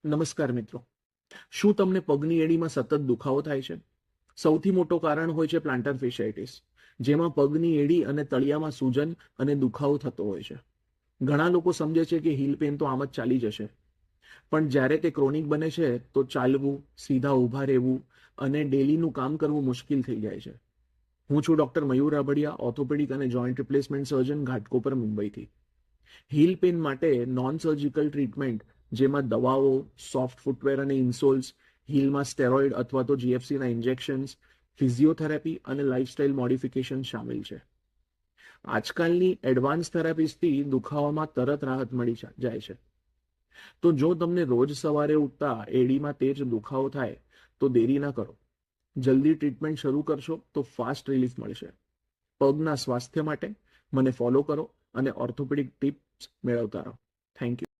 નમસ્કાર મિત્રો. શું તમને પગની એડીમાં સતત દુખાવો થાય છે? સૌથી મોટો કારણ હોય છે પ્લાન્ટર ફેશિયાઇટિસ, જેમાં પગની એડી અને તળિયામાં સૂજન અને દુખાવો થતો હોય છે. ઘણા લોકો સમજે છે કે હીલ પેન તો આમ જ ચાલી જશે, પણ જ્યારે તે ક્રોનિક બને છે તો ચાલવું, સીધા ઊભા રહેવું અને ડેલીનું કામ કરવું મુશ્કેલ થઈ જાય છે. હું છું ડોક્ટર મયુર રાબડિયા, ઓર્થોપેડિક અને જોઈન્ટ રિપ્લેસમેન્ટ સર્જન, ઘાટકોપર, મુંબઈથી. હીલ પેન માટે નોન સર્જિકલ ટ્રીટમેન્ટ, જેમાં દવાઓ, સોફ્ટ ફૂટવેર અને ઇન્સોલ્સ, હીલમાં સ્ટેરોઇડ અથવા તો જીએફસીના ઇન્જેક્શન્સ, ફિઝિયોથેરાપી અને લાઇફસ્ટાઇલ મોડિફિકેશન શામેલ છે. આજકાલની એડવાન્સ થેરાપીસથી દુખાવામાં તરત રાહત મળી જાય છે. તો જો તમને રોજ સવારે ઉઠતા એડીમાં તેજ દુખાવો થાય તો દેરી ના કરો. જલ્દી ટ્રીટમેન્ટ શરૂ કરશો તો ફાસ્ટ રિલીફ મળશે. પગના સ્વાસ્થ્ય માટે મને ફોલો કરો અને ઓર્થોપેડિક ટિપ્સ મેળવતા રહો. Thank you.